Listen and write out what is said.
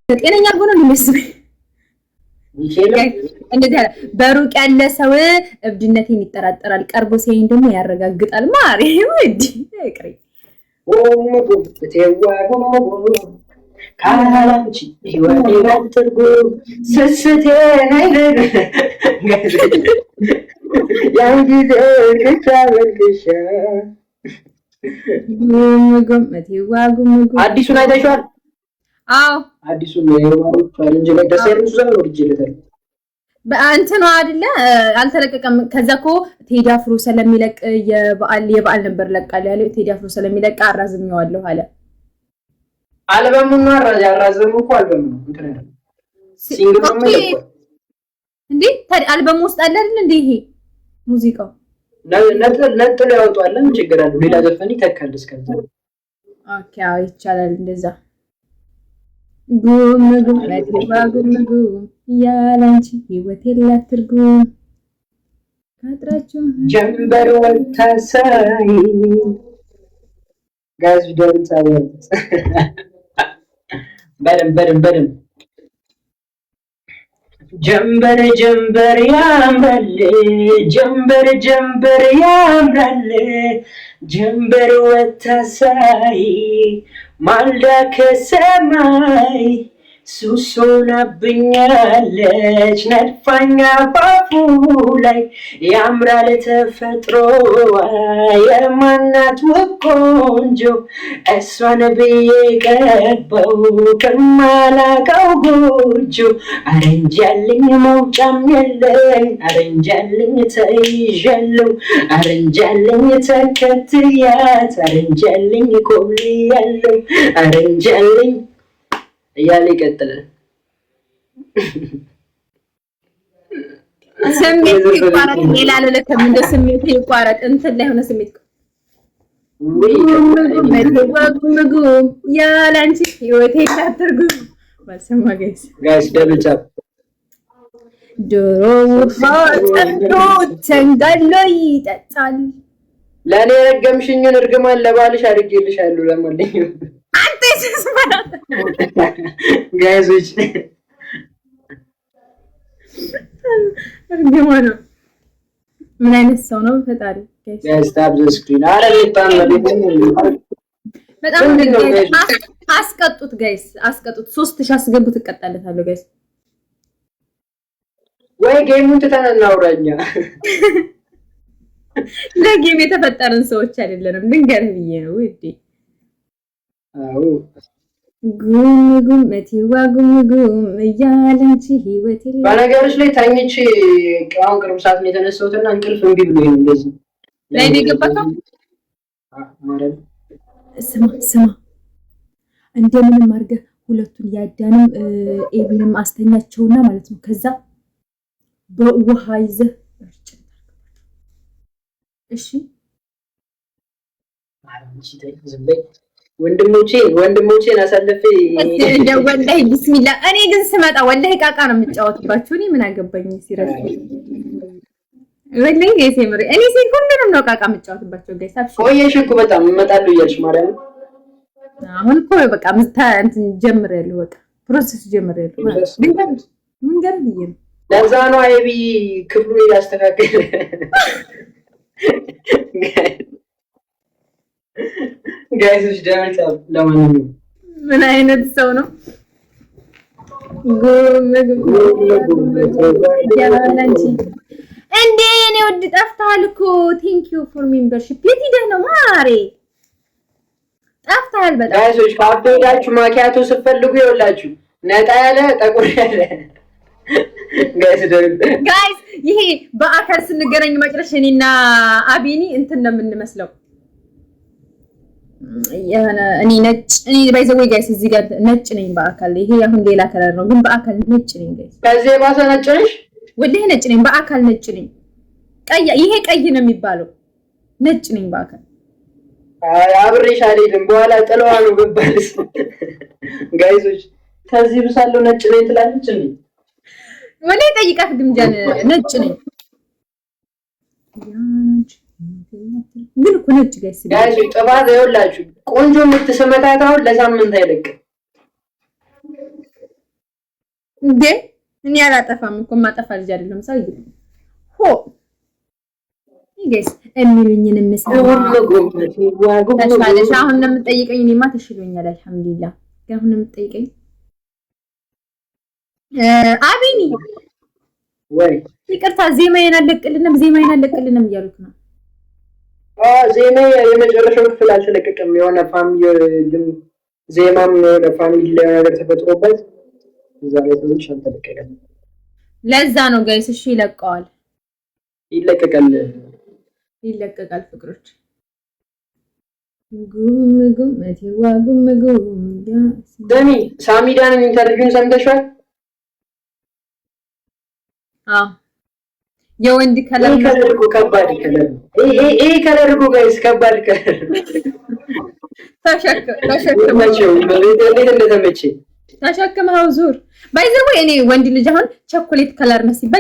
ጤነኛ ሆኖ ነው የሚያስበኝ። እንደዚህ አለ በሩቅ ያለ ሰው እብድነቴን ይጠራጠራል፣ ቀርቦ ሲያይኝ ደግሞ ያረጋግጣል። ማሪ ወዲ አይቅሪ ካላንቺ ህይወቴ ባትርጉ ስስቴ አይደል ያን ጊዜ ከቻልክሻ አዲሱን አይተሽዋል? አዎ አዲሱን የማሩት ቻሌንጅ ላይ ተሰሩት ዘመን ወርጅለታል። በአንተኑ አይደለ አልተለቀቀም። ከዛ እኮ ቴዲ አፍሮ ስለሚለቅ የበዓል ነበር ለቃል ያለው ቴዲ አፍሮ ስለሚለቅ አራዝሜዋለሁ አለ። አልበሙን ያራዘሙ እኮ አልበሙ ነው እንትን አይደል? ሲንግል ነው እንዴ? ታዲያ አልበሙ ውስጥ አለ አይደል እንዴ? ይሄ ሙዚቃው ነጥሎ ያወጣል። ምን ችግር አለው? ሌላ ዘፈን ይተካል እስከዛ። ኦኬ አዎ ይቻላል እንደዛ። ጉም ያላንቺ ህይወት የላት ትርጉም ካጥራችሁ ጀንበር ወታሳይ ጋዝ ደንታ ወጥ በደም ጀንበር ያምራል ጀንበር ያምራል ጀንበር ወታሳይ ማልዳ ከሰማይ ሱሶናብኛለች ነድፋኛ ባፉ ላይ ያምራል ተፈጥሮዋ የማናት ቆንጆ እሷን ብዬ ቀባው ከማላቀው ጎጆ አረንጃልኝ መውጫም የለኝ አረንጃልኝ ተይዣለሁ አረንጃልኝ ተከትያት አረንጃልኝ ቆልያለሁ አረንጃልኝ እያለ ይቀጥላል። ስሜት ይቋረጥ ሌላ ለለከም እንደ ስሜት ይቋረጥ እንትን ላይ ሆነ ስሜት ምግብ ያላንቺ ህይወቴ ታትርጉም ማሰማ ጋይስ ደብጫ ዶሮ ወጣቶ ተንጋሎ ይጠጣል። ለኔ ረገምሽኝን እርግማን ለባልሽ አድርጌልሻለሁ ለማንኛውም ጋይሶች እርግማን ምን አይነት ሰው ነው ፈጣሪ? ጋይስ ታብ ዘ ስክሪን በጣም አስቀጡት ጋይስ አስቀጡት። 3000 አስገቡ ትቀጣለታለሁ ጋይስ። ወይ ጌሙን ትተን እናውራኛ። ለጌም የተፈጠረን ሰዎች አይደለንም። ድንገት ብዬ ነው እዴ አዎ ጉም ያላንቺ ህይወት የለም። በነገሮች ላይ ታኝቼ አሁን ቅርብ ሰዓት ነው የተነሳሁትና እንቅልፍ እምቢ ብሎኝ ነው እንደዚህ ላይ ነው የገባከው። ማለት ስማ እንደምንም አድርገህ ሁለቱን ያዳንም ኤቢንም አስተኛቸውና ማለት ነው። ከዛ በውሃ ይዘህ እሺ አንቺ ዝም በይ። ወንድሞቼን አሳልፌ እንደው ወላሂ ቢስሚላ። እኔ ግን ስመጣ ወላሂ ቃቃ ነው የምጫወትባችሁ። እኔ ምን አገባኝ ሲረፍ ወላሂ ጋይስ የምር እኔ ሲል ሁሉንም ነው ቃቃ የምጫወትባቸው ጋይስ። አብሽር ቆየሽ እኮ በጣም እመጣለሁ እያልሽ ማርያም። አሁን እኮ በቃ እንትን ጀምሬያለሁ። በቃ ፕሮሰስ ጀምሬያለሁ። ምን ገር ብዬ ነው ለዛ ነው አይቢ ክፍሉን ያስተካክል ጋይሶች ደምታ ለማንኛውም ምን አይነት ሰው ነው? ያላንቺ እንዴ እኔ ወድ ጠፍታል እኮ ቴንክ ዩ ፎር ሜምበርሺፕ። የት ሄደህ ነው ማሬ? ጠፍታል በጣም ጋይሶች። ካፌ ሄዳችሁ ማኪያቶ ስትፈልጉ ይኸውላችሁ ነጣ ያለ ጠቁር ያለ ጋይስ። ይሄ በአካል ስንገናኝ መጨረሻ እኔና አቢኒ እንትን ነው የምንመስለው። እኔ ነጭ እኔ ባይዘው ጋይስ እዚህ ጋር ነጭ ነኝ በአካል። ይሄ አሁን ሌላ ከለር ነው ግን በአካል ነጭ ነኝ ጋይስ። ከዚህ ባሰ ነጭ ነሽ? ወላሂ ነጭ ነኝ በአካል ነጭ ነኝ። ቀይ ይሄ ቀይ ነው የሚባለው። ነጭ ነኝ በአካል። አብሬሽ አይደለም በኋላ ጥለዋ ነው በባልስ ጋይሶች። ከዚህ ብሳለው ነጭ ነኝ ትላለች እንዴ? ወላሂ ጠይቃት ግምጃን ነጭ ነኝ። ግን እኮ ነጭ ጋይስ ጥባት ይኸውላችሁ ቆንጆ የምትሰመታታው ለሳምንት አይለቅም። እንዴ እኔ አላጠፋም እኮ ማጠፋ ልጅ አይደለም ሰው ሆ ይገስ የሚሉኝን መስማት ተሻለሽ። አሁን ነው የምትጠይቀኝ? እኔማ ተሽሎኛል አልሐምዱሊላህ። አሁን ነው የምትጠይቀኝ? አቢኒ ወይ ይቅርታ ዜማዬን አለቅልንም እያሉት ነው። ዜማ የመጨረሻው ክፍል አልተለቀቀም። የሆነ ፋሚሊ ዜማም የሆነ ፋሚሊ ላይ ነገር ተፈጥሮበት እዛ ላይ ትንሽ አልተለቀቀም። ለዛ ነው ጋይስ። እሺ ይለቀቃል ፍቅሮች። ጉም እቴዋ ጉም ደሚ ሳሚዳን ኢንተርቪውን ሰምተሻል? የወንድ ከለር እኮ ከባድ ከለር ነው። ይሄ ከለር እኮ ጋይስ ከባድ ከለር ተሸክመው ዙር ባይዘው እኔ ወንድ ልጅ አሁን ቸኮሌት ከለር ነው ሲባል